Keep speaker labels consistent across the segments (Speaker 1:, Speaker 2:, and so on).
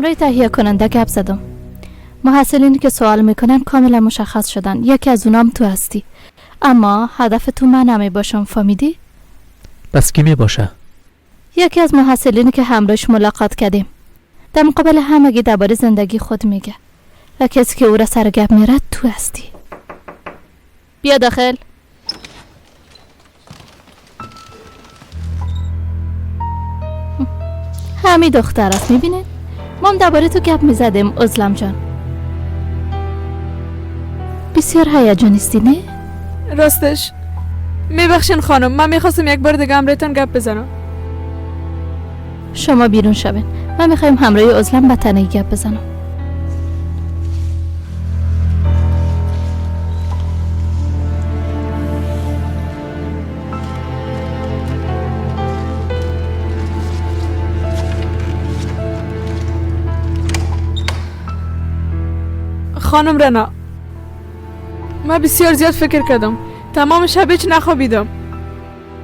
Speaker 1: همراه تهیه کننده گپ زدم. محصلینی که سوال میکنن کاملا مشخص شدن. یکی از اونام تو هستی، اما هدف تو من نمی باشم. فهمیدی؟
Speaker 2: پس کی می باشه؟
Speaker 1: یکی از محصلینی که همراهش ملاقات کردیم. در مقابل همگی درباره زندگی خود میگه و کسی که او را سر گپ میره تو هستی. بیا داخل. همین دختر است، میبینید؟ ما هم درباره تو گپ میزدیم عزلم جان. بسیار هیجانیستی نه؟
Speaker 3: راستش میبخشین خانم، من میخواستم یک بار دیگه همراهتون گپ بزنم.
Speaker 1: شما بیرون شوین، من میخوایم همراه عزلم به تنهایی گپ بزنم.
Speaker 3: خانم رنا، من بسیار زیاد فکر کردم، تمام شب هیچ نخوابیدم.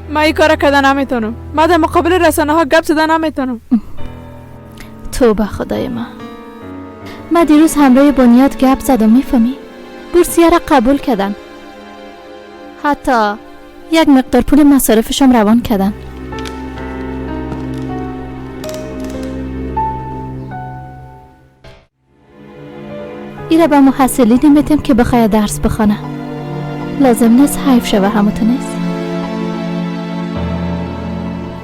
Speaker 3: من این کار کردن نمیتونم. من در مقابل رسانه ها گپ زدن نمیتونم.
Speaker 1: توبه خدای من دیروز همراه بنیاد گپ زدم، میفهمی؟ بورسیه را قبول کردن، حتی یک مقدار پول مصارفشم روان کردن. ایره به محصلینی میدیم که بخواه درس بخونه. لازم نیست حیف شوه، همونطور نیست؟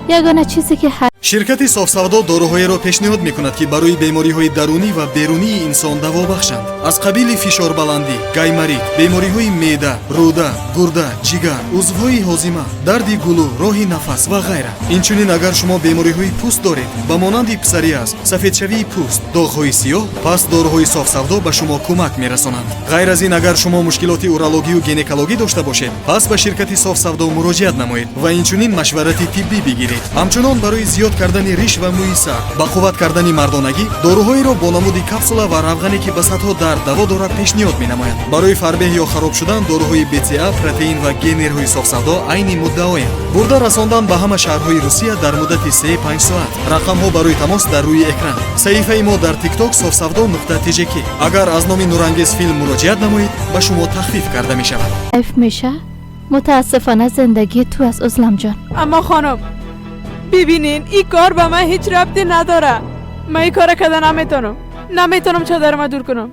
Speaker 1: یگانه چیزی که
Speaker 4: شرکت صاف‌سودا داروهایро пешниҳод мекунад ки барои бемориҳои дарунӣ ва берунии инсон даво бахшанд. аз қабили фишорбаландӣ, гаймарид, бемориҳои меъда, рӯда, гурда, ҷигар, узвҳои ҳозима, дарди гулӯ, роҳи нафас ва ғайра. инчунин агар шумо бемориҳои пӯст доред ба монанди псориаз, сафедшавии пӯст, доғҳои сиёҳ, пас дороҳои софсавдо ба шумо кӯмак мерасонанд. ғайр аз ин, агар шумо мушкилоти урологию гинекологӣ дошта бошед, пас ба ширкати софсавдо муроҷиат намоед ва инчунин машварати тиббӣ бигиред. ҳамчунон барои зиёд кардани риш ва мӯи сар, ба қувват кардани мардонагӣ, дороҳоеро бо намуди капсула ва равғане ки ба сатҳо дард даво дорад пешниҳод менамояд. барои фарбеҳ ё хароб шудан дороҳои БЦА, протеин ва генерҳои софсавдо айни муддаоянд. бурда расондан ба ҳама шаҳрҳои Русия дар муддати 3-5 соат. рақамҳо барои тамос дар рӯи экран. саҳифаи мо дар TikTok sofsavdo.tjk. агар аз номи нурангез филм муроҷиат намоед, ба шумо тахфиф карда мешавад.
Speaker 1: حیف میشه. متاسفانه زندگی تو از عزلم جان.
Speaker 3: اما خانم ببینین، این کار به من هیچ ربطی نداره. من این کار کردن نمیتونم چادرم دور کنم.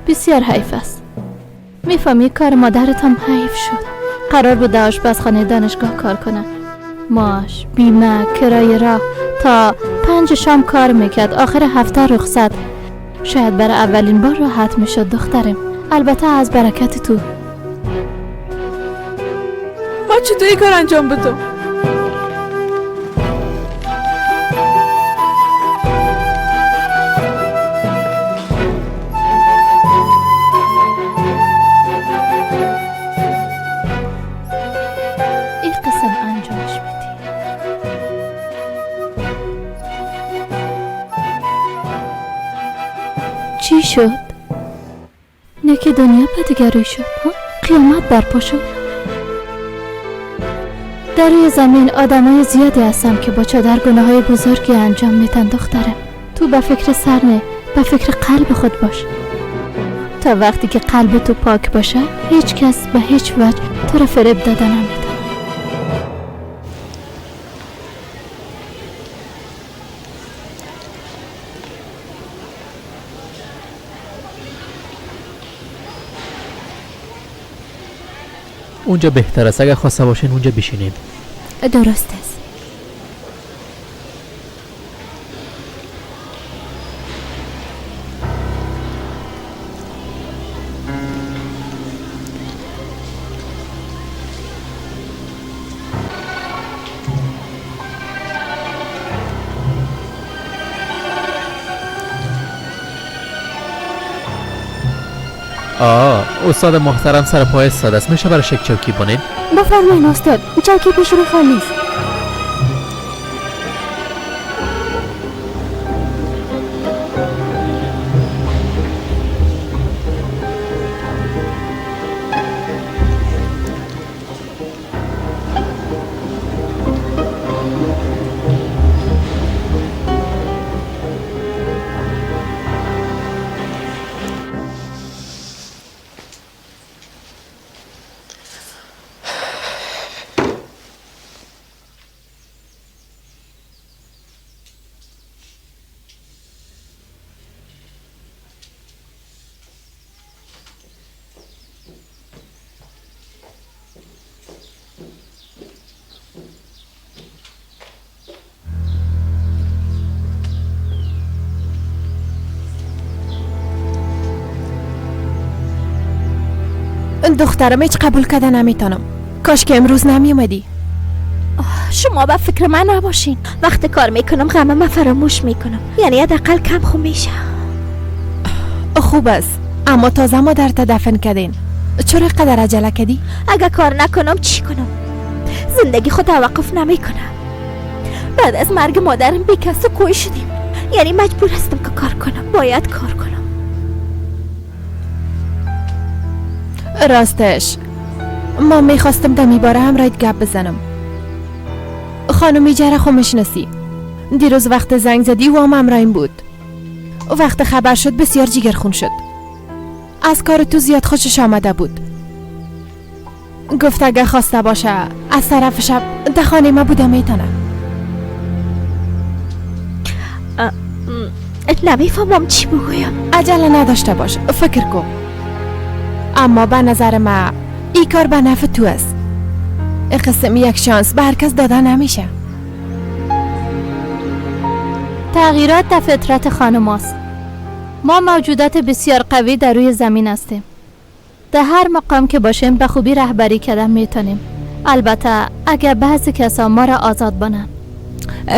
Speaker 1: بسیار حیف است. میفهمی کار مادرتم حیف شد. قرار بود در آشپزخانه دانشگاه کار کنه. معاش، بیمه، کرایه راه، تا 5 شام کار میکرد. آخر هفته رخصت. شاید برای اولین بار راحت میشد دخترم. البته از برکت تو.
Speaker 3: ما چطور این کار انجام بدم؟
Speaker 1: این قسم انجامش بدی. چی شد؟ نه که دنیا بدگروی شد، ها؟ قیامت برپا شد. در روی زمین آدمای زیادی هستم که با چادر گناههای بزرگی انجام میدن دخترم. تو به فکر سر نه، به فکر قلب خود باش. تا وقتی که قلب تو پاک باشه، هیچ کس به هیچ وجه تو را فریب داده نمیده.
Speaker 2: اونجا بهتر است، اگر خواسته باشین اونجا بشینین.
Speaker 1: درست است.
Speaker 2: استاد محترم سر پای استاد است، میشه برای شک چوکی بونین؟
Speaker 1: بفرمایین استاد، چوکی پیش رو خالی است.
Speaker 5: من دخترم هیچ قبول کردن نمیتونم. کاش که امروز نمی اومدی.
Speaker 1: شما به فکر من نباشین. وقتی کار میکنم غمم فراموش میکنم. یعنی حداقل کم خو میشه.
Speaker 5: خوب است، اما تازه مادرت دفن کردین. چرا قدر عجله کردی؟
Speaker 1: اگه کار نکنم چی کنم؟ زندگی خود توقف نمیکنه. بعد از مرگ مادرم بی کس و کوی شدیم. یعنی مجبور هستم که کار کنم. باید کار کنم.
Speaker 5: راستش ما میخواستم دمی باره هم راید گپ بزنم. خانمی جره خو میشناسی. دیروز وقت زنگ زدی و هم امرایم بود. وقت خبر شد بسیار جیگرخون شد. از کار تو زیاد خوشش آمده بود. گفت اگه خواسته باشه از طرف شب ده خانه ما بوده میتونه.
Speaker 1: نمیفهمم چی بگویم.
Speaker 5: عجله نداشته باش، فکر کن. اما به نظر ما این کار به نفع تو است. این قسم یک شانس به هر کس داده نمیشه.
Speaker 1: تغییرات در فطرت خانماست. ما موجودات بسیار قوی در روی زمین هستیم. در هر مقام که باشیم به خوبی رهبری کردن میتونیم. البته اگر بعضی کسا ما را آزاد بانن.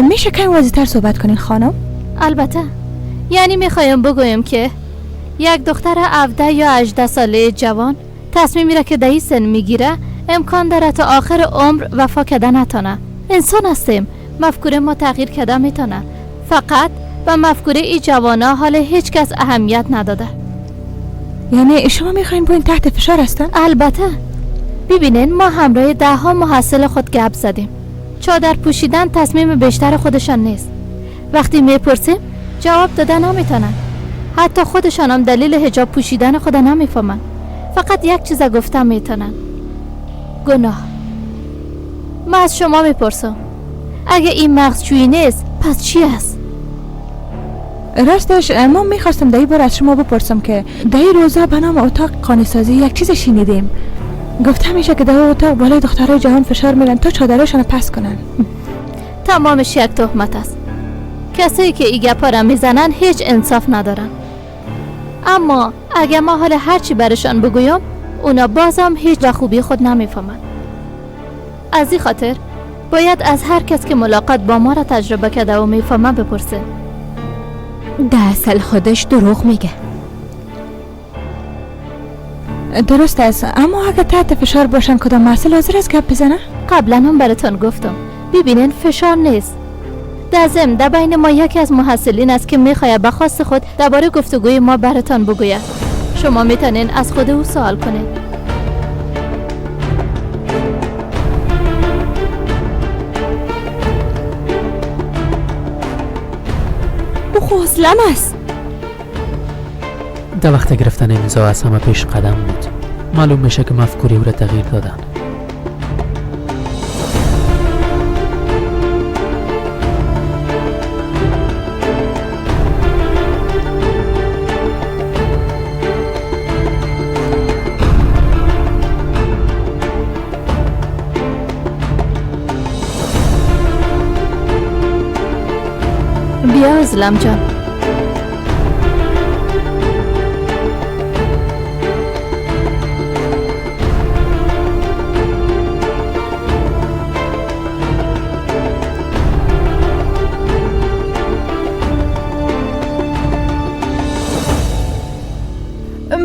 Speaker 5: میشه کمی واضح‌تر صحبت کنین خانم؟
Speaker 1: البته یعنی میخوایم بگویم که یک دختر 17 یا 18 ساله جوان تصمیم میره که در این سن میگیره امکان داره تا آخر عمر وفا کردن نتونه. انسان هستیم، مفکوره ما تغییر کردن میتونه. فقط به مفکوره ای جوانا حال هیچ کس اهمیت نداده.
Speaker 5: یعنی شما میخواین با این تحت فشار هستن؟
Speaker 1: البته ببینین ما همراه 10 ها محصل خود گپ زدیم. چادر پوشیدن تصمیم بیشتر خودشان نیست. وقتی میپرسیم جواب دادن نمیتونن. حتی خودشان هم دلیل حجاب پوشیدن خود نمیفهمن. فقط یک چیز گفتن میتونن: گناه. من از شما میپرسم اگه این مغزچویی نیست پس چی است؟
Speaker 5: راستش ما میخواستم در این بار از شما بپرسم که در این روزا به نام اتاق قانع‌سازی یک چیز شنیدیم. گفته میشه که در اتاق بالای دخترای جهان فشار میدن تا چادرشان پس کنن.
Speaker 1: تمامش یک تهمت است. کسایی که این گپا را میزنن هیچ انصاف ندارن. اما اگه ما حال هرچی برشان بگویم اونا بازم هیچ به خوبی خود نمیفهمن. از این خاطر باید از هر کس که ملاقات با ما را تجربه کرده و میفهمه بپرسه.
Speaker 5: در اصل خودش دروغ میگه. درست است، اما اگه تحت فشار باشن کدام محصل حاضر است گپ بزنه؟
Speaker 1: قبلا هم براتون گفتم ببینین فشار نیست. در ضمن در بین ما یکی از محصلین است که میخواید به خواست خود درباره گفتگوی ما براتون بگوید. شما میتونین از خود او سوال کنین.
Speaker 5: او خوزلم است.
Speaker 2: در وقت گرفتن امضا از همه پیش قدم بود. معلوم میشه که مفکوری او را تغییر دادن.
Speaker 1: بیا ازلم جان.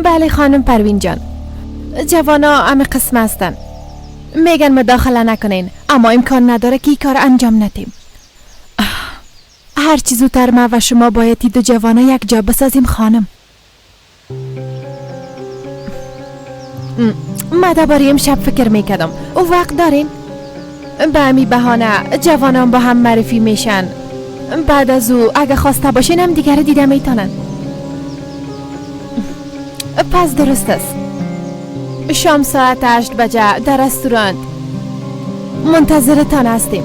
Speaker 5: بله خانم پروین جان، جوانا همه قسم هستن. میگن مداخله نکنین، اما امکان نداره که این کار انجام ندیم. هر چی زودتر ما و شما باید این دو جوانا یک جا بسازیم خانم. من درباره امشب فکر میکردم او وقت دارین؟ به همین بهانه جوانان با هم معرفی میشن. بعد از او اگه خواسته باشین هم دیگر دیده میتونن. پس درست است. شام ساعت 8 بجه در رستوران منتظرتان هستیم.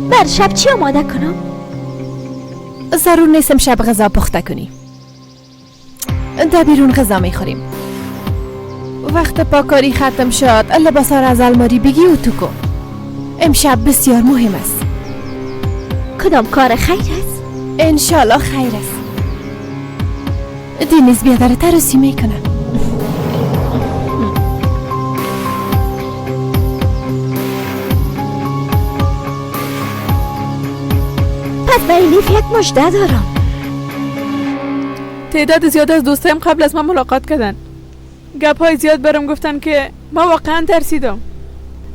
Speaker 1: بر شب چی آماده کنم؟
Speaker 5: ضرور نیستم شب غذا پخته کنی. در بیرون غذا میخوریم. وقت پاکاری ختم شد لباسا را از الماری بگی و تو کن. امشب بسیار مهم است.
Speaker 1: کدام کار خیر است؟
Speaker 5: انشالله خیر است. دینیز بیادر ترسی میکنه.
Speaker 1: پس به ایلیف یک مژده دارم.
Speaker 3: تعداد زیاد از دوستایم قبل از من ملاقات کردن. گپ‌های زیاد برام گفتن که ما واقعا ترسیدم.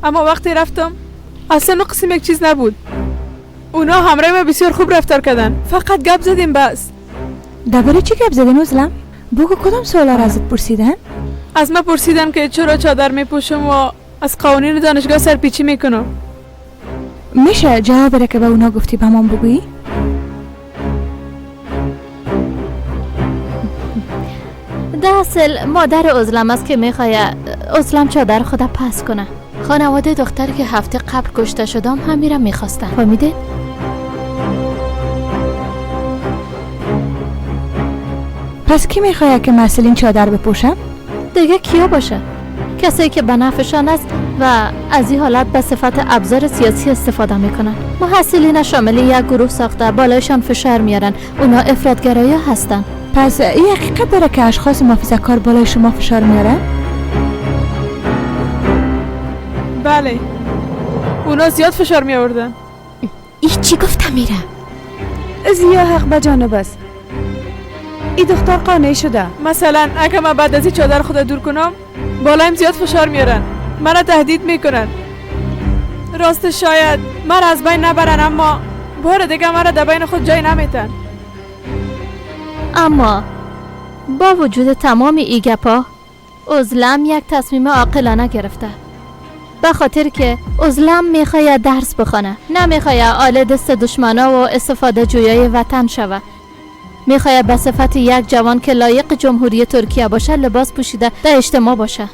Speaker 3: اما وقتی رفتم اصلا قسم یک چیز نبود. اونا همراه ما بسیار خوب رفتار کردن. فقط گپ زدیم بس.
Speaker 6: درباره چی گپ زدین عزلم؟ بگو کدام سوالا را ازت پرسیدن؟
Speaker 3: از ما پرسیدن که چرا چادر میپوشم و از قوانین دانشگاه سرپیچی میکنم.
Speaker 6: میشه جواب را که به اونا گفتی به من بگویی؟
Speaker 1: در اصل مادر ازلم است که میخواه ازلم چادر خود پس کنه. خانواده دختری که هفته قبل کشته شدم همیره میخواستن. فهمیده؟
Speaker 6: پس کی میخواد که مسئولین چادر بپوشم؟
Speaker 1: دیگه کیا باشه؟ کسایی که به نفعشان است و از این حالت به صفت ابزار سیاسی استفاده میکنن. محصلین شامل یک گروه ساخته بالایشان فشار میارن. اونا افراطگرایی هستن.
Speaker 6: پس این حقیقت داره که اشخاص محافظه‌کار بالای شما فشار میارن؟
Speaker 3: بله. اونا زیاد فشار می آوردن.
Speaker 5: ای چی گفتم میره؟
Speaker 6: زیا حق به جانب است. این دختر قانع شده.
Speaker 3: مثلا اگه من بعد از این چادر خود دور کنم بالایم زیاد فشار میارن. منو تهدید میکنن. راست شاید من از بین نبرن اما بار دیگه من در بین خود جای نمیتن.
Speaker 1: اما با وجود تمام ای گپا ازلم یک تصمیم عاقلانه گرفته. به خاطر که ازلم میخواد درس بخونه، نمیخواد آل دست دشمنا و استفاده جویای وطن شوه. میخواد به صفت یک جوان که لایق جمهوری ترکیه باشه لباس پوشیده در اجتماع باشه.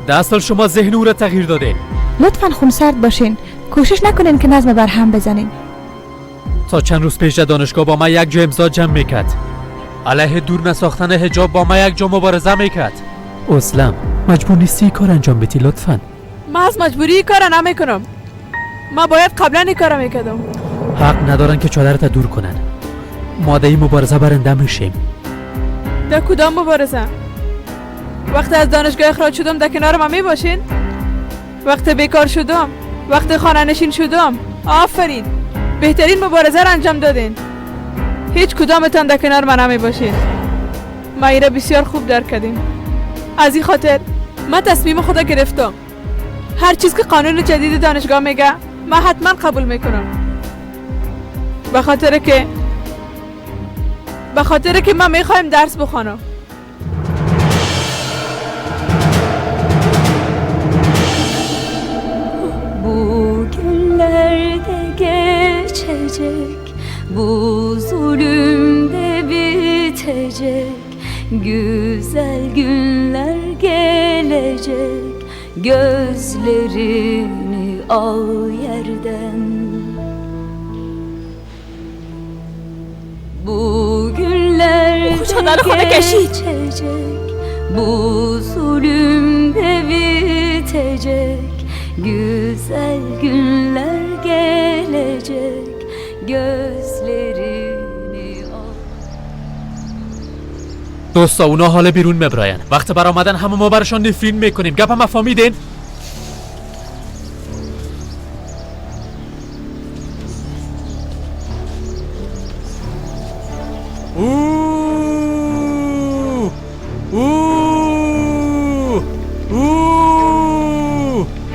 Speaker 2: 10 سال شما ذهن او را تغییر داده.
Speaker 6: لطفاً خونسرد باشین. کوشش نکنین که نظم بر هم بزنین.
Speaker 2: تا چند روز پیش در دانشگاه با ما یک جا امضا جمع میکرد. علیه دور نساختن حجاب با ما یک جا مبارزه میکرد. اسلم مجبور نیستی کار انجام بدی لطفاً.
Speaker 3: من از مجبوری کار نمیکنم. من باید قبلا این کار میکردم.
Speaker 2: حق ندارن که چادرت دور کنن. ما در این مبارزه برنده میشیم.
Speaker 3: در کدام مبارزه؟ وقتی از دانشگاه اخراج شدم در کنار من میباشین؟ وقتی بیکار شدم؟ وقتی خانه نشین شدم؟ آفرین، بهترین مبارزه را انجام دادین. هیچ کدامتان در کنار من نمیباشین. ما ایره بسیار خوب درک کردیم. از این خاطر من تصمیم خدا گرفتم. هر چیز که قانون جدید دانشگاه میگه من حتما قبول میکنم. به خاطر که من میخوایم درس بخوانم.
Speaker 7: Bu günlerde geçecek, bu zulüm de bitecek, güzel günler gelecek, gözlerini al yerden. Bu günler geçecek, bu zulüm de bitecek, güzel günler gelecek, gözlerini al.
Speaker 2: دوستا اونا حال بیرون میبراین. وقت برآمدن همه ما برشان نفرین میکنیم. گپ هم فهمیدین؟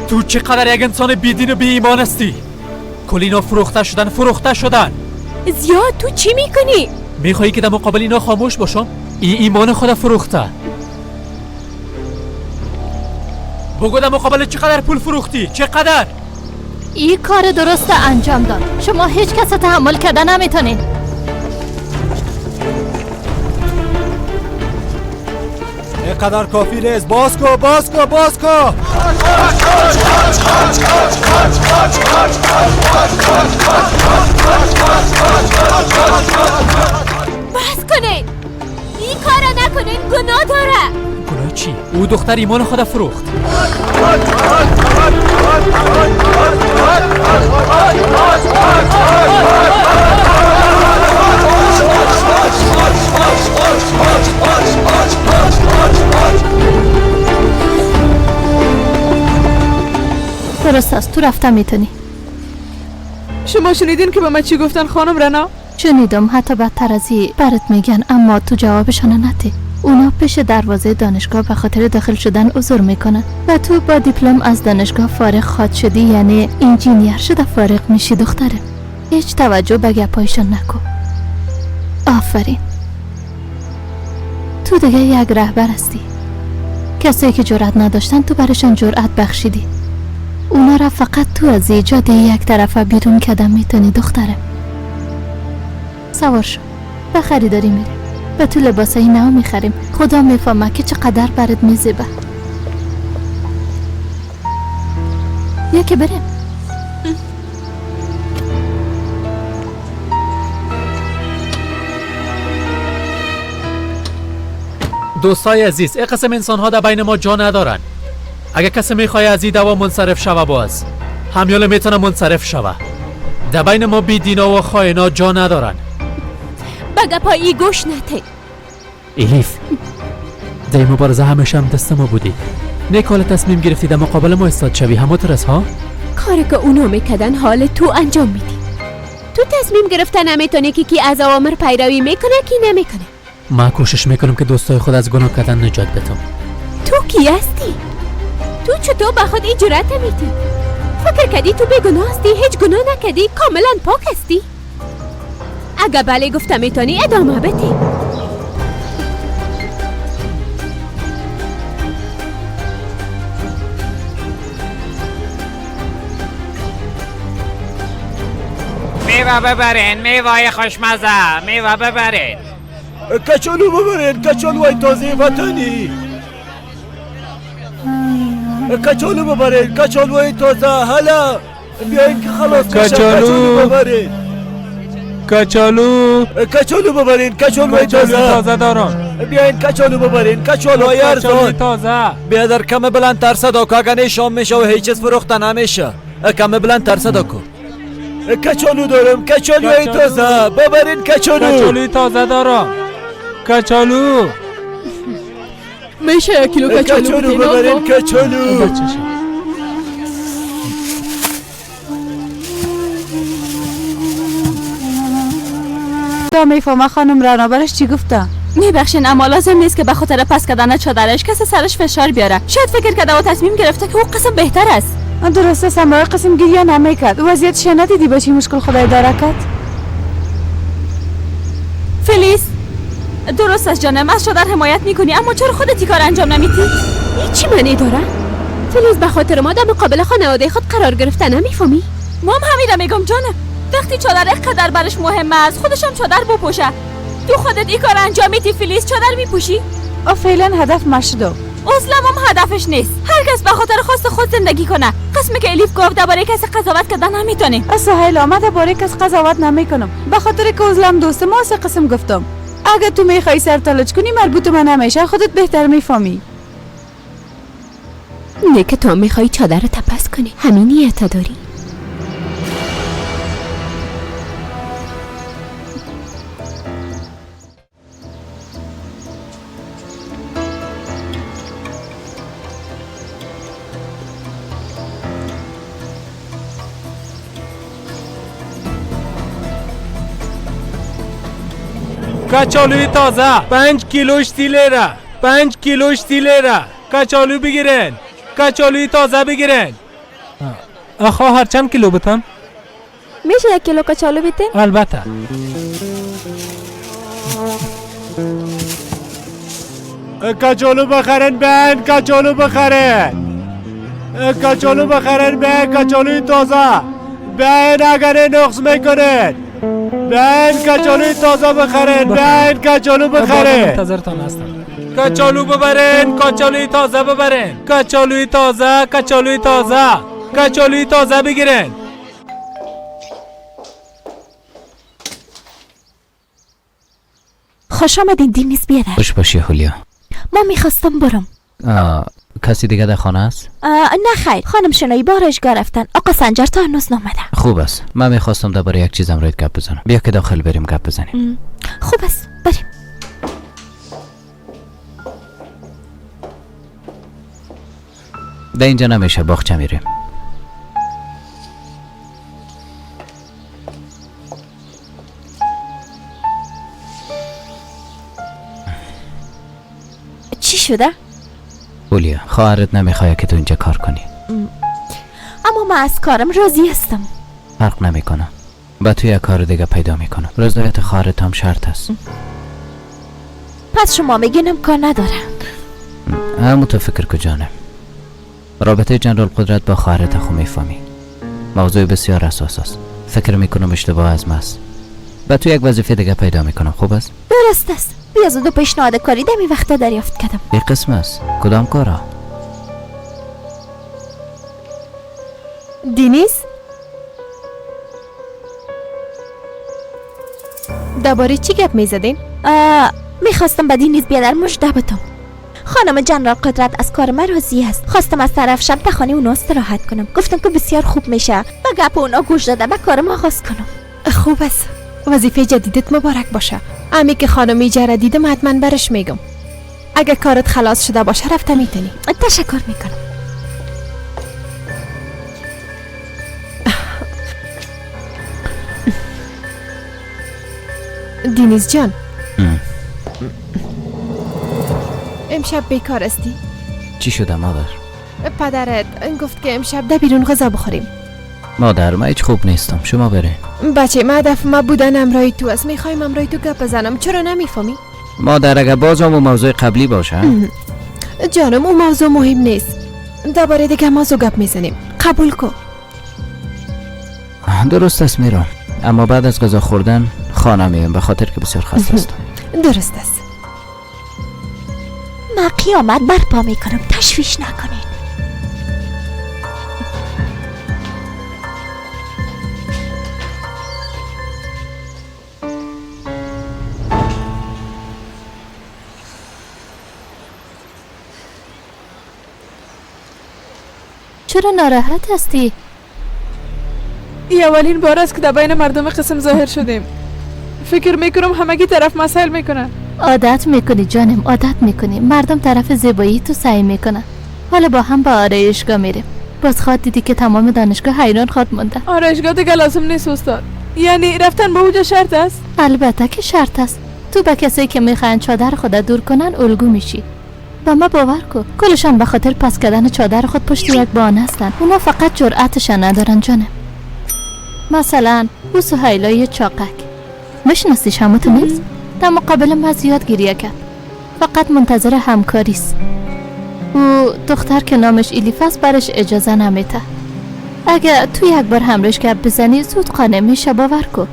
Speaker 2: تو چقدر یک انسان بیدین و بی ایمان هستی؟ کل اینا فروخته شدن.
Speaker 5: زیاد تو چی میکنی؟
Speaker 2: میخوایی که در مقابل اینا خاموش باشم؟ ایمان خود فروخته. بگو در مقابل چقدر پول فروختی؟ چقدر؟
Speaker 1: این کار درست انجام داد. شما هیچ کس تحمل کردن نمیتونین.
Speaker 8: اینقدر کافی نیست. باز کو.
Speaker 5: بس کنین.
Speaker 7: این کارو نکنین، گناه داره.
Speaker 2: گناه چی؟ او دختر ایمان خود فروخت.
Speaker 1: درست است، تو رفتن میتونی.
Speaker 3: شما شنیدین که به من چی گفتن خانم رنا؟
Speaker 1: شنیدم، حتی بدتر از این برات میگن، اما تو جوابشان ندی. اونا پیش دروازه دانشگاه به خاطر داخل شدن عذر میکنن و تو با دیپلم از دانشگاه فارغ خواد شدی، یعنی انجینیر شده فارغ میشی دختره. هیچ توجه به گپایشان نکن. آفرین، تو دیگه یک رهبر هستی. کسایی که جرأت نداشتن تو برشان جرأت بخشیدی. اونا را فقط تو از ایجاد یک طرفه بیرون کردن میتونی دختره. سوار شو، به خریداری میریم. به تو لباسای نو میخریم. خدا میفهمه که چقدر برات میزیبه. یکی بریم.
Speaker 2: دوستای عزیز، این قسم انسان ها در بین ما جا ندارن. اگه کسی میخواه از این دوا منصرف شوه باز، همیاله میتونه منصرف شوه. در بین ما بی دینا و خائنا جا ندارن.
Speaker 7: بگه پایی گوش نته.
Speaker 2: الیف، در این مبارزه همیشه هم دست ما بودی. نیک حال تصمیم گرفتی در مقابل ما استاد شوی، همونطور ها؟
Speaker 5: کاری که اونا میکردن حال تو انجام میدی. تو تصمیم گرفته نمیتونی که از اوامر پیروی میکنه کی نمیکنه.
Speaker 2: من کوشش میکنم که دوستای خود از گناه کردن نجات بدم.
Speaker 5: تو کی هستی؟ تو چطور به خود این جرأت میدی؟ فکر کردی تو بیگناه هستی؟ هیچ گناه نکردی؟ کاملا پاک هستی؟ اگه بله گفته میتونی ادامه بدی.
Speaker 9: میوه ببرین، میوه خوشمزه، میوه ببرین.
Speaker 8: کچالو ببرین، کچالوی تازه وطنی. کچالو ببرین، کچالوی تازه. هلا بیاین که خلاص بشه. کچالو ببرین. کچالو ببرین، کچالوی تازه دارم. بیاین کچالو ببرین، کچالوی ارزان تازه. بیادر کم بلند تر صدا که اگه نشام میشه و هیچ چیز فروخته نمیشه. کم بلند تر صدا که. کچالو دارم، کچالوی تازه. ببرین کچالوی تازه دارم. کچالو
Speaker 3: میشه 1 کیلو کچالو
Speaker 8: ببرین. کچالو
Speaker 6: دا میفهمه خانم رنا برش چی گفته؟
Speaker 1: میبخشین، اما لازم نیست که به خاطر پس کردن چادرش کسی سرش فشار بیاره. شاید فکر کرده و تصمیم گرفته که او قسم بهتر است.
Speaker 6: درسته، سمرای قسم گریه نمیکرد. وضعیت شنا دیدی با چی مشکل خدای داره کرد؟
Speaker 1: فلیس، درست است جانم، از شادر حمایت میکنی، اما چرا خودت کار انجام نمیدی؟
Speaker 5: چی معنی داره؟ فلیس به خاطر ما در مقابل خانواده خود قرار گرفته نمیفهمی؟
Speaker 1: مام همیشه میگم جانم، وقتی چادر اینقدر برش مهمه است خودشم چادر بپوشه. تو خودت این کار انجام میدی فلیس، چادر میپوشی؟
Speaker 6: فعلا هدف مشدو.
Speaker 1: اصلا هم هدفش نیست. هر کس به خاطر خواست خود زندگی کنه. قسمی که الیف گفت درباره کسی قضاوت کردن نمیتونی.
Speaker 6: سهیل آمده باره کس قضاوت نمیکنم، به خاطر که ازلم دوست ما سه قسم گفتم. اگه تو میخوای سر تلج کنی مربوط من نمیشه، خودت بهتر میفهمی.
Speaker 5: نه که تو میخوای چادر رو تپس کنی، همین نیت داری؟
Speaker 8: کچالوی تازه 5 کیلوش 30 لیره. 5 کیلوش 30 لیره. کچالو بگیرین، کچالوی تازه بگیرین. آخا هر چند کیلو بتن؟
Speaker 6: میشه 1 کیلو کچالو بیتین؟
Speaker 8: البته. کچالو بخرین بین، کچالو بخرین. کچالو بخرین بین، کچالوی تازه. بین اگر نقص میکنین. بین کچالوی تازه بخرین. بین کچالو بخرین. منتظرتان هستم. کچالو ببرین، کچالوی تازه ببرین. کچالوی تازه، کچالوی تازه. کچالوی تازه بگیرین.
Speaker 7: خوش آمدین دینیز بیادر.
Speaker 10: خوش باشی هولیا.
Speaker 7: ما میخواستم برم.
Speaker 10: کسی دیگه در خانه است؟
Speaker 7: نه خیر، خانم شنایی با آرایشگاه رفتن. آقا سنجر تا هنوز نامده.
Speaker 10: خوب است. من میخواستم درباره یک چیزم روید گپ بزنم. بیا که داخل بریم گپ بزنیم.
Speaker 7: خوب است، بریم.
Speaker 10: در اینجا نمیشه، باغچه میریم.
Speaker 7: چی شده؟
Speaker 10: هولیا، خواهرت نمیخواد که تو اینجا کار کنی.
Speaker 7: اما من از کارم راضی هستم.
Speaker 10: فرق نمیکنه. با تو یک کار دیگه پیدا میکنم. رضایت خواهرت هم شرط است.
Speaker 7: پس شما میگین امکان نداره؟
Speaker 10: همون تو فکر کجانه. رابطه جنرال قدرت با خواهرت خو میفهمی. موضوع بسیار حساس است. فکر میکنم اشتباه از ماست. با تو یک وظیفه دیگه پیدا میکنم. خوب است؟
Speaker 7: درست است. بیا زود پیشنهاد کاری دمی وقتا دریافت کردم.
Speaker 10: این قسم است. کدام کارا؟
Speaker 5: دینیز؟ درباره چی گپ میزدین؟
Speaker 7: میخواستم به دینیز بیادر مژده بدم. خانم جنرال قدرت از کار من راضی است. خواستم از طرف شب در خانه اونا استراحت کنم. گفتم که بسیار خوب میشه و گپ اونا گوش داده به کارم آغاز کنم.
Speaker 5: خوب است. وظیفه جدیدت مبارک باشه. امی که خانمی جره دیدم حتما برش میگم. اگه کارت خلاص شده باشه رفته میتونی.
Speaker 7: تشکر میکنم.
Speaker 5: دینیز جان، امشب بیکار استی؟
Speaker 10: چی شده مادر؟
Speaker 5: پدرت گفت که امشب در بیرون غذا بخوریم.
Speaker 10: مادر من هیچ خوب نیستم. شما برین.
Speaker 5: بچه من هدف ما بودن امرای تو است. میخوایم امرای تو گپ بزنم. چرا نمیفهمی؟
Speaker 10: مادر اگه بازم موضوع قبلی باشه.
Speaker 5: جانم اون موضوع مهم نیست. درباره دیگه موضوع گپ میزنیم. قبول کن.
Speaker 10: درست است میرم. اما بعد از غذا خوردن خانه میام به خاطر که بسیار خسته هستم.
Speaker 5: درست است.
Speaker 7: من قیامت برپا میکنم. تشویش نکنین.
Speaker 1: چرا ناراحت هستی؟
Speaker 3: این اولین بار است که در بین مردم قسم ظاهر شدیم. فکر میکنم همگی طرف مسائل میکنن.
Speaker 1: عادت میکنی جانم، عادت میکنی. مردم طرف زیبایی تو سعی میکنن. حالا با هم به آرایشگاه میریم. باز خواد دیدی که تمام دانشگاه حیران خواد مونده.
Speaker 3: آرایشگاه دیگه لازم نیست استاد. یعنی رفتن به اونجا شرط است؟
Speaker 1: البته که شرط است. تو به کسایی که میخواین چادر خود دور کنن الگو میشی. با ما باور کن، کلشان به خاطر پس کردن چادر خود پشت یک بان هستن. اونا فقط جرأتشان ندارن جانم. مثلا او سهیلای چاقک میشناسیش؟ هموتو نیست؟ در مقابل ما زیاد گریه کرد. فقط منتظر همکاریست. او دختر که نامش ایلیف است برش اجازه نمیده. اگه تو یک بار همراهش گپ بزنی زود قانع میشه. باور کن.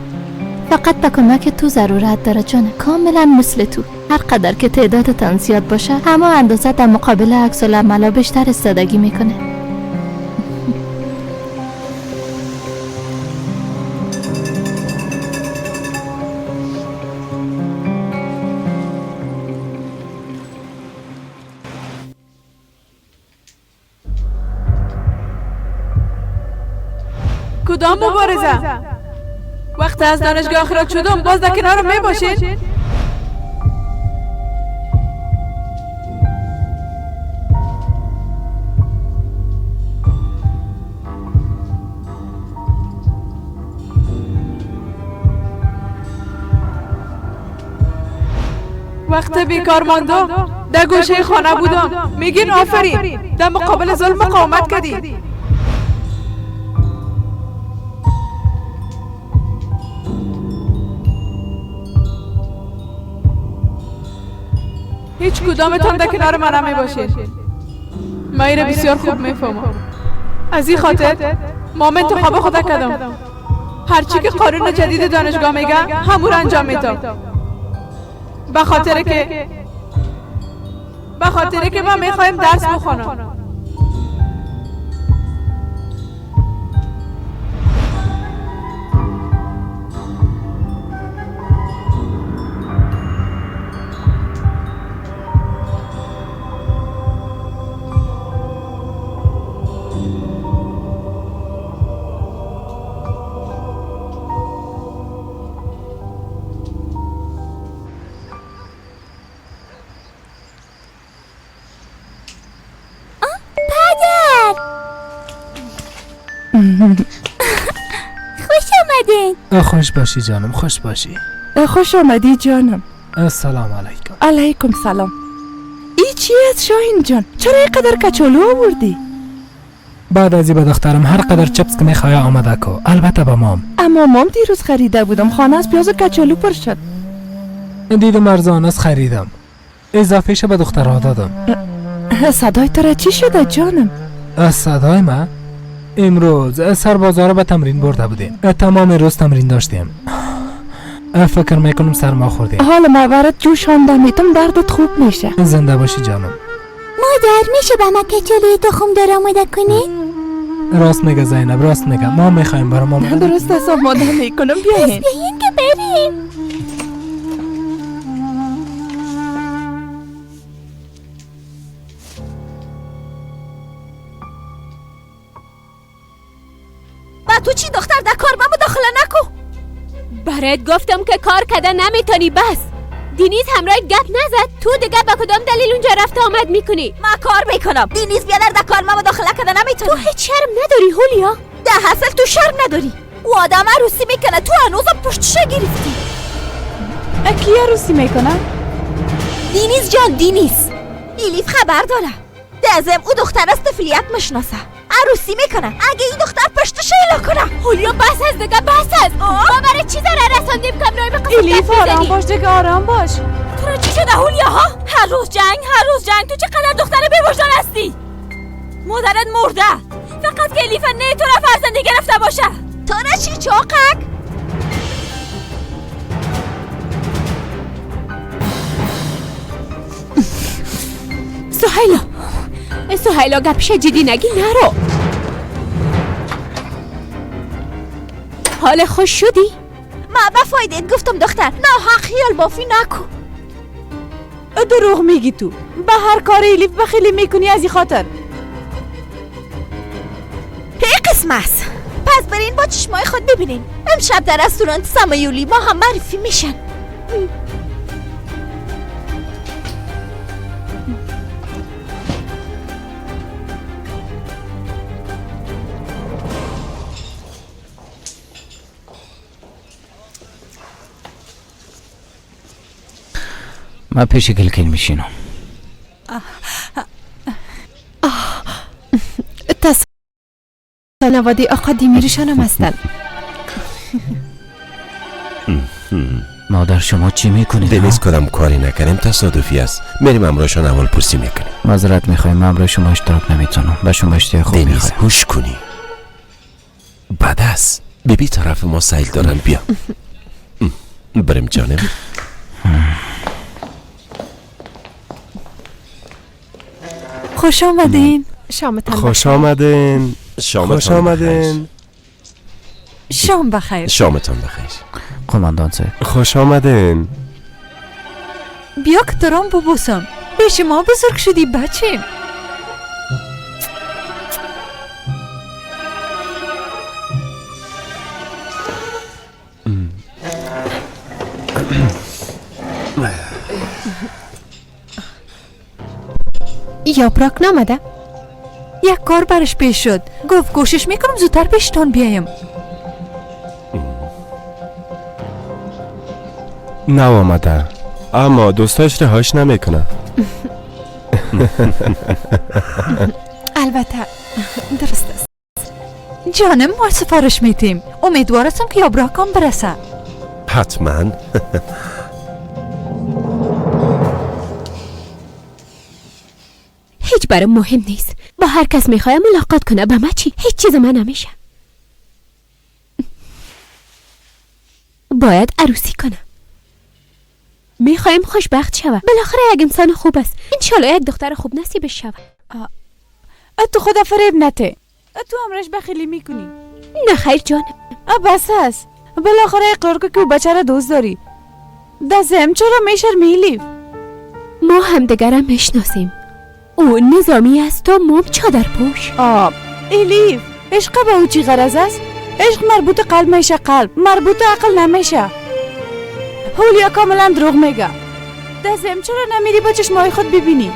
Speaker 1: فقط به کمک تو ضرورت داره جانم. کاملا مثل تو. هر قدر که تعدادتان زیاد باشه همه اندازه در مقابل عکس العملا بیشتر استادگی میکنه.
Speaker 3: کدام مبارزه؟ وقت از دانشگاه اخراج شدم باز در کنارم می باشین؟ وقت بیکار ماندم در گوشه خانه بودم میگین آفرین در مقابل ظلم مقاومت کردی. هیچ کدامتان در کنار من نمی باشید. من ایره بسیار خوب میفهمم. از این خاطر ما انتخاب خدا کردم. هرچی که قانون جدید دانشگاه میگه همون انجام میدم. به خاطر که ما میخوایم درس بخونم.
Speaker 11: خوش باشی جانم، خوش باشی.
Speaker 6: خوش آمدی جانم.
Speaker 11: السلام علیکم.
Speaker 6: علیکم سلام. ای چی است شاهین جان؟ چرا اینقدر کچالو آوردی؟
Speaker 11: بعد از این به دخترم هر قدر چپس که میخوای آماده کو، البته با مام.
Speaker 6: اما مام دیروز خریده بودم، خانه از پیاز و کچالو پر شد.
Speaker 11: دیدم ارزان است خریدم، اضافهش به دخترها دادم.
Speaker 6: صدای تو را چی شده جانم؟
Speaker 11: از صدای من؟ امروز سربازا به تمرین برده بودیم، تمام روز تمرین داشتیم. فکر میکنم سرما خوردیم.
Speaker 6: حالا ما برات جوش خانده میتم، دردت خوب میشه.
Speaker 11: زنده باشی جانم.
Speaker 7: مادر میشه به ما کچالوی تخم دار آماده کنی؟
Speaker 11: راست میگه زینب، راست میگه. ما میخوایم برای مامان.
Speaker 6: درست است آماده میکنم، بیاین.
Speaker 7: بیاین که بریم. با تو چی دختر در کار ما مداخله نکو.
Speaker 12: برات گفتم که کار کده نمیتونی. بس دینیز همراهت گپ نزد. تو دیگه با کدام دلیل اونجا رفت آمد میکنی؟
Speaker 7: ما کار میکنم. دینیز بیادر در کار ما مداخله کده نمیتونی.
Speaker 12: تو هیچ شرم نداری هولیا؟
Speaker 7: ده حاصل تو شرم نداری. او آدم عروسی میکنه، تو هنوزم پشتشه گرفتی.
Speaker 6: کی عروسی میکنه؟
Speaker 7: دینیز جان، دینیز ایلیف خبر داره. دازم او دختر از طفلیت مشناسه، عروسی میکنه. اگه این دختر پشتش ایلا کنه.
Speaker 12: هولیا بس از دیگه، بس از. ما برای چی ضرر رساندیم که امروی به قصد
Speaker 6: ایلیف آرام باش دیگه، آرام باش.
Speaker 12: تو را چی شده هولیا ها؟ هر روز جنگ. تو چقدر دختر بی‌وجدان هستی؟ مادرت مرده، فقط که ایلیف نه تو را فرزندی گرفته باشه.
Speaker 7: تو را چی چاقک؟
Speaker 12: سهیلا گپش جدی نگی، نرو. حال خوش شدی؟
Speaker 7: ما به فایدت گفتم دختر، ناحق خیال بافی نکن.
Speaker 6: دروغ میگی تو. به هر کار ایلیف بخیلی میکنی از این خاطر.
Speaker 7: هی قسم است. پس برین با چشمای خود ببینین. امشب در رستوران سمایولی ما هم معرفی میشن.
Speaker 10: من پیش گلگل میشینم.
Speaker 5: نوادی آقا دیمیریشان هم هستن.
Speaker 10: مادر شما چی میکنید؟
Speaker 13: دنیز کدام کاری نکنیم، تصادفی است. میریم امروشان اول پرسی میکنیم.
Speaker 10: معذرت میخوایم، من امروز شما اشتراک نمیتونم. به شما اشتیاق خوب
Speaker 13: دنیز
Speaker 10: میخوایم.
Speaker 13: هوش کنی. بد است. ببی طرف ما سیل دارن، بیا. بریم جانم.
Speaker 6: خوش آمدین.
Speaker 5: شامتان
Speaker 8: خوش آمدین. خوش آمدین.
Speaker 6: شام بخیر.
Speaker 13: شامتان بخیر.
Speaker 10: قماندان صاحب
Speaker 8: خوش آمدین.
Speaker 6: بیا که ترام ببوسم. به شما بزرگ شدی بچه.
Speaker 5: یاپراک نامده؟
Speaker 6: یک کار برش پیش شد. گفت کوشش میکنم زودتر پیشتان بیایم.
Speaker 8: نه آمده، اما دوستاش رهاش نمیکنه.
Speaker 5: البته درست است.
Speaker 6: جانم ما سفارش میتیم. امیدوارستم که یابراکم برسه.
Speaker 13: حتما.
Speaker 12: هیچ برام مهم نیست. با هر کس میخوایم ملاقات کنه. به من چی؟ هیچ چیز من نمیشه. باید عروسی کنم. میخوایم خوشبخت شوه. بالاخره یک انسان خوب است. انشالله یک دختر خوب نصیبش شوه.
Speaker 6: تو خدا فریب نته. تو همرش بخیلی میکنی.
Speaker 12: نه خیر جانم.
Speaker 6: بس هست. بالاخره اقرار که او بچه را دوست داری. دزم چرا میشرمی؟
Speaker 12: ما همدیگرم میشناسیم. او نظامی است و ما چادر پوش.
Speaker 6: الیف عشق به او چی غرض است؟ عشق مربوط قلب میشه، قلب مربوط عقل نمیشه. هولیا کاملا دروغ میگه. دزم چرا نمیری با چشمای خود ببینی؟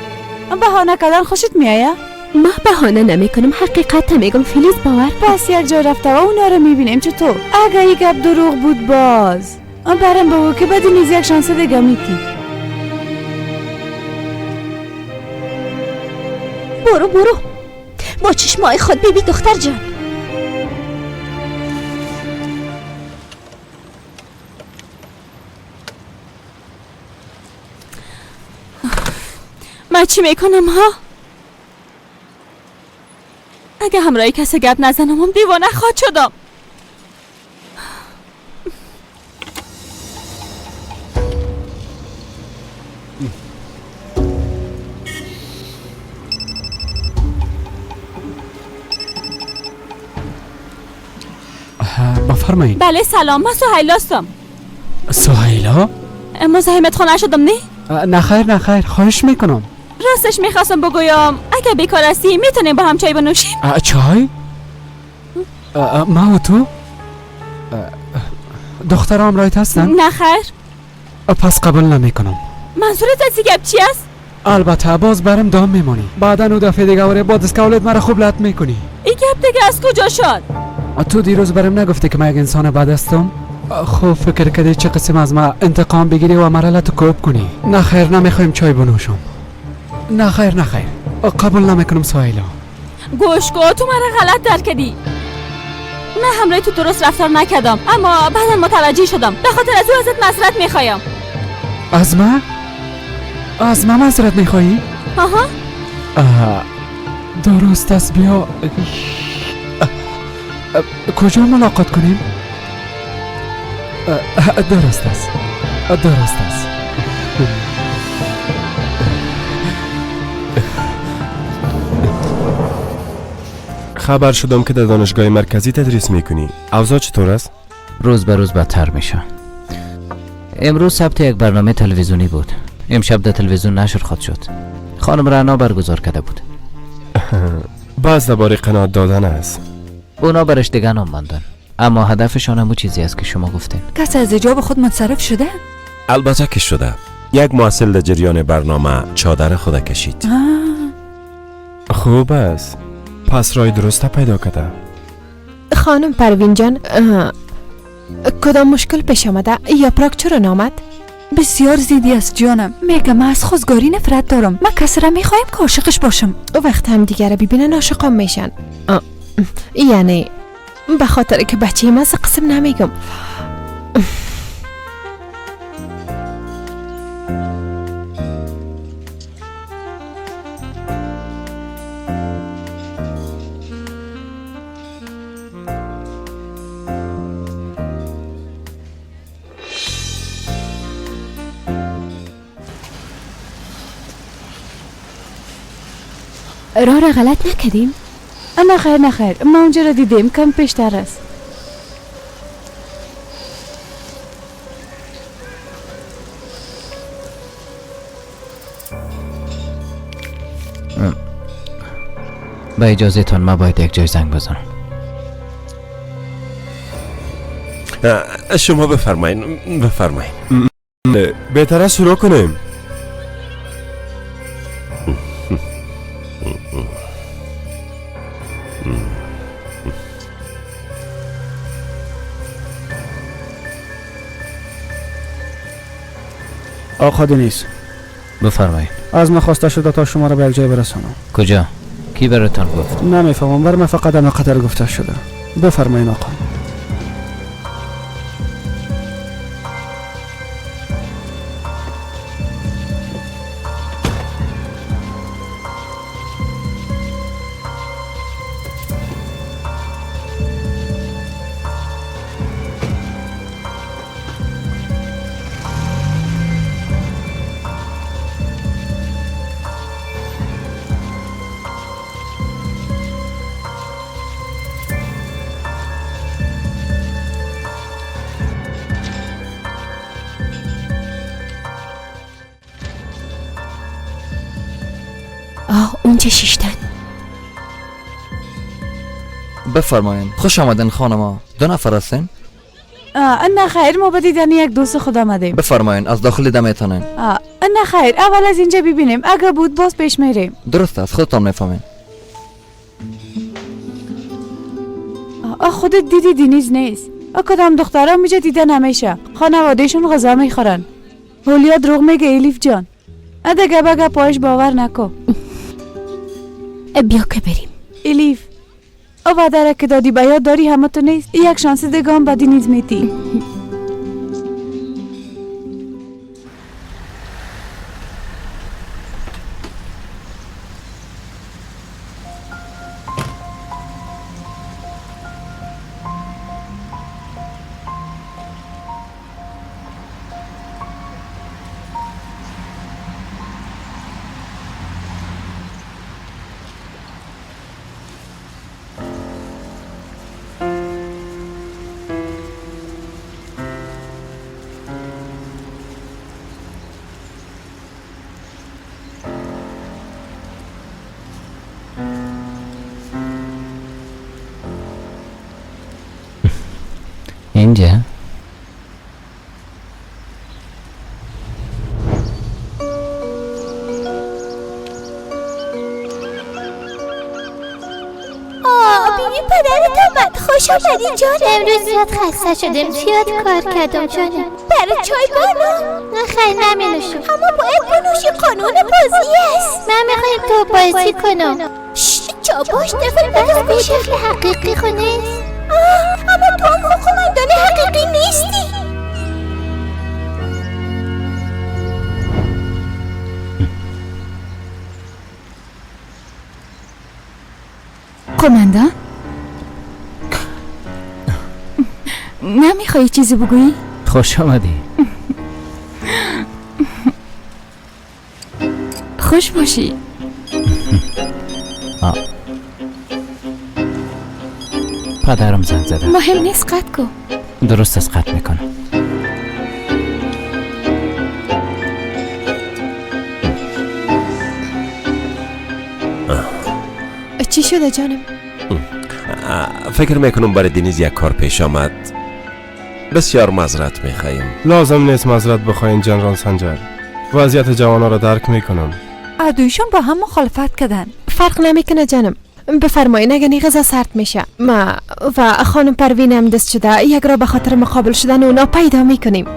Speaker 6: بهانه کردن خوشت میایه؟
Speaker 5: ما بهانه نمی کنم، حقیقت میگم فیلیز، باور کن.
Speaker 6: پس یک جا رفته و اونا رو میبینیم چطور؟ اگه این گپ دروغ بود باز برم بگو که بدی نیز یک شانس دیگه میتی.
Speaker 7: برو با چشمای خود ببین دختر جان.
Speaker 12: من چی میکنم ها؟ اگه همراهی کسی گپ نزنم هم دیوانه خواهد شدم.
Speaker 8: بفرمایید.
Speaker 12: بله سلام، من سهیلا هستم.
Speaker 8: سهیلا؟
Speaker 12: مزاحمت خانه شدم نه؟
Speaker 8: نه خیر خواهش میکنم.
Speaker 12: راستش میخواستم بگویم اگه بیکار هستی میتونیم با هم چای بنوشیم.
Speaker 8: چای؟ ما و تو؟ دختر همراهیت هستن؟
Speaker 12: نه خیر.
Speaker 8: پس قبول نمیکنم.
Speaker 12: منظورت از این گپ چی است؟
Speaker 8: البته باز برم دام میمانی. بعدا او دفعه دیگه وره با دستکولت مرا خوب لط میکنی.
Speaker 12: این گپ دیگه از کجا شد؟
Speaker 8: تو دیروز برم نگفتی که من یک انسان بد هستم؟ خوب فکر کردی چه قسم از ما انتقام بگیری و مرا لط کوب کنی. نه خیر نمیخوایم چای بنوشم. نه خیر قبول نمیکنم سهیلا.
Speaker 12: گوش کن، تو مرا غلط درک کردی. من همراه تو درست رفتار نکردم، اما بعدا متوجه شدم. به خاطر از او ازت معذرت میخوایم.
Speaker 8: از من معذرت میخوایی؟
Speaker 12: آها.
Speaker 8: درست است، بیا کجا ملاقات کنیم؟ درست است.
Speaker 13: خبر شدم که در دانشگاه مرکزی تدریس میکنی. اوضاع چطور است؟
Speaker 10: روز به روز بدتر میشه. امروز ثبت یک برنامه تلویزیونی بود. امشب در تلویزیون نشر خواهد شد. خانم رعنا برگزار کرده بود.
Speaker 13: باز درباره قناعت دادن است.
Speaker 10: اونا برش دیگه نام ماندن، اما هدفشان همون چیزی است که شما گفتین.
Speaker 6: کس از اجاب خود منصرف شده؟
Speaker 13: البته که شده. یک محصل در جریان برنامه چادر خود کشید. خوب است. پس رای درست پیدا کرده.
Speaker 5: خانم پروین جان، کدام مشکل پیش آمده؟ یاپراک چرا نامد؟
Speaker 6: بسیار زیدی است جانم. میگم من از خوزگاری نفرت دارم. من کسی را میخوایم که عاشقش باشم.
Speaker 5: وقت هم دیگر را ببینن عاشقام میشن. یعنی به خاطر که بچه من قسم نمیگم. راه را غلط نکردیم؟
Speaker 6: نه خیر ما اونجا را دیدیم، کم پیشتر است.
Speaker 10: با اجازه تان ما باید یک جای زنگ بزنم.
Speaker 13: شما بفرمایین. بهتر است شروع کنیم.
Speaker 14: آقا دنیس،
Speaker 10: بفرمایید.
Speaker 14: از من خواسته شده تا شما را به یک جای برسانم.
Speaker 10: کجا؟ کی براتان گفت؟
Speaker 14: نمیفهمم، بر من فقط در قطر گفته شده. بفرمایید آقا.
Speaker 5: اونجا شیشتن.
Speaker 15: بفرمایین. خوش آمدین خانما. 2 نفر هستین؟
Speaker 6: نه خیر، ما با دیدن یک دوست خود آمدیم.
Speaker 15: بفرمایین، از داخل دمیتانین.
Speaker 6: نه خیر، اول از اینجا ببینیم، اگه بود باز پیش میریم.
Speaker 15: درست است، خودتان میفهمین.
Speaker 6: خودت دیدی دینیز نیست. کدام دخترها میجا دیدن همیشه خانوادهشون غذا میخورن. هولیا دروغ میگه الیف جان. دیگه بگه پایش باور نکو.
Speaker 12: بیا که بریم.
Speaker 6: الیف او وعده که دادی به یاد داری همه تو نیست. یک شانس دیگه هم به دینیز میتی.
Speaker 10: اینجا
Speaker 7: بیبی پدرت آمد. خوش آمدی جانم. امروز زیاد خسته شدم، زیاد کار کردم جانم. برای چای بانم؟ نه خیلی نمی نوشم. اما باید بنوشی، قانون بازی است. من میخوایم تو بازی کنم. چا باش نفر بازی به شکل حقیقی خونه. اما تو هم حکومندان حقیقی نیستی.
Speaker 6: قماندان؟ نمیخوایی چیزی بگویی؟
Speaker 10: خوش آمدی.
Speaker 6: خوش باشی.
Speaker 10: پدرم زنگ زده.
Speaker 6: مهم نیست، قطع کن.
Speaker 10: درست است، قطع میکنم.
Speaker 5: چی شده جانم؟
Speaker 13: فکر میکنم برای دینیز یک کار پیش آمد. بسیار معذرت میخواهیم.
Speaker 8: لازم نیست معذرت بخواین جنرال سنجر. وضعیت جوانا را درک میکنم.
Speaker 6: دویشون با هم مخالفت کردن.
Speaker 5: فرق نمیکنه جانم. بفرمایین اگه نی غذا سرد میشه. ما و خانم پروین هم دست شده یک را به خاطر مقابل شدن اونا پیدا میکنیم.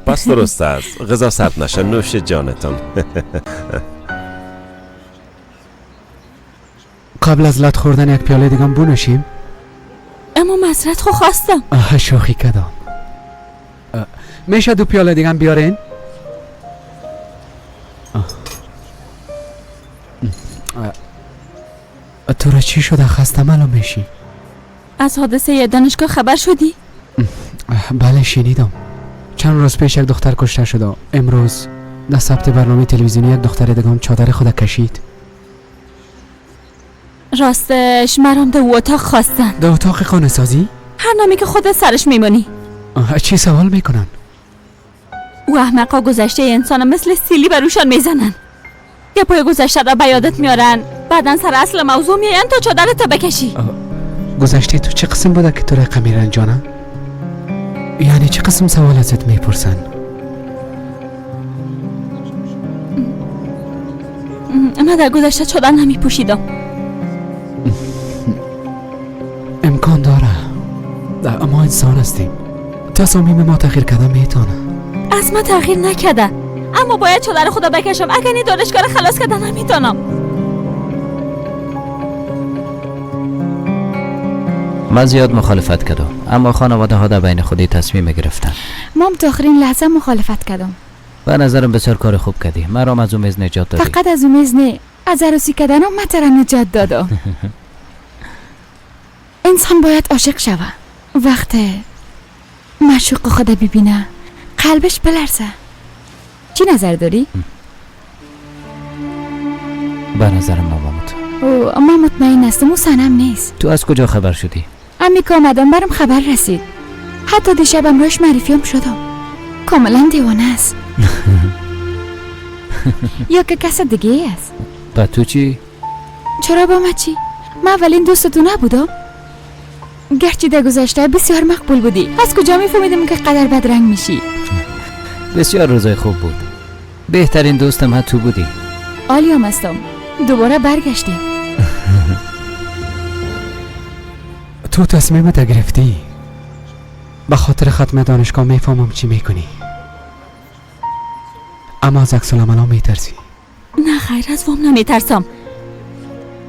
Speaker 13: پس درست است. غذا سرد نشه، نوش جانتان.
Speaker 14: قبل از لط خوردن یک پیاله دیگه هم بنوشیم.
Speaker 12: اما معذرت خو خواستم.
Speaker 14: شوخی کردم. میشه 2 پیاله دیگه هم بیارین؟ تو را چی شده؟ خسته معلوم میشی؟
Speaker 12: از حادثه دانشگاه خبر شدی؟
Speaker 14: بله شنیدم. چند روز پیش یک دختر کشته شده. امروز در ثبت برنامه تلویزیونی یک دختر دیگه هم چادر خود کشید.
Speaker 12: راستش مرام ده اتاق خواستن.
Speaker 14: در اتاق خانه سازی؟
Speaker 12: هر نامی که خودت سرش میمونی.
Speaker 14: چی سوال میکنن؟
Speaker 12: او احمقا گذشته انسان مثل سیلی بروشان میزنن. یه پای گذشته را به یادت میارن، بعدن سر اصل موضوع میان تا چادرت بکشی.
Speaker 14: گذشته تو چه قسم بوده که تو رقم میرن جانا؟ یعنی چه قسم سوال ازت میپرسن؟
Speaker 12: من در گذشته چادر نمیپوشیدم.
Speaker 14: امکان داره. ما انسان هستیم. تصامیم ما تغییر کردن میتونه.
Speaker 12: از ما تغییر نکرده، اما باید چادر خدا بکشم. اگر نی دانشگاه را خلاص کردن نمیتونم.
Speaker 10: من زیاد مخالفت کردم، اما خانواده ها در بین خودی تصمیم گرفتن.
Speaker 6: ما تا آخرین لحظه مخالفت کردم.
Speaker 10: به نظرم بسیار کار خوب کردی. مرام از اون میز نجات دادی.
Speaker 6: فقط از اون میز نه، از عروسی کردن هم متر نجات دادم. انسان باید عاشق شوه. وقتی معشوق خود ببینه قلبش بلرزه. چی نظر داری؟
Speaker 10: به نظرم مامامت.
Speaker 6: من مطمئن هستم او سنم نیست.
Speaker 10: تو از کجا خبر شدی؟
Speaker 6: امی که آمدم برم خبر رسید. حتی دیشبم روش معرفی هم شدم. کاملا دیوانه است. یا که کس دیگه است.
Speaker 10: و تو چی؟
Speaker 6: چرا با من چی؟ من اولین دوست تو نبودم؟ گرچه در گذشته بسیار مقبول بودی. از کجا میفهمیدم که قدر بدرنگ میشی؟
Speaker 10: بسیار روزای خوب بود. بهترین دوستم تو بودی.
Speaker 6: عالی هم هستم. دوباره برگشتیم.
Speaker 14: تو تصمیمت گرفتی. به خاطر ختم دانشگاه میفهمم چی میکنی، اما از عکس العملا میترسی.
Speaker 12: نه خیر، از وام نمیترسم.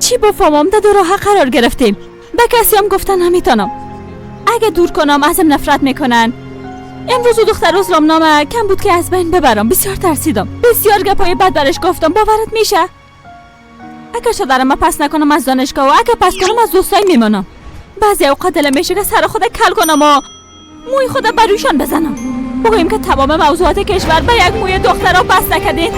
Speaker 12: چی بفهمم؟ در راه قرار گرفتیم. به کسی هم گفتن نمیتونم. اگه دور کنم ازم نفرت میکنن. امروز دختر اسلام نامه کم بود که از بین ببرم. بسیار ترسیدم، بسیار گپای بد برش گفتم. باورت میشه؟ اگر شدرم پس نکنم از دانشگاه و اگر پس کنم از دوستای میمانم. بعضی اوقات دلم میشه که سر خود کل کنم و موی خود برویشان بزنم، بگویم که تمام موضوعات کشور به یک موی دختر را بس نکردین.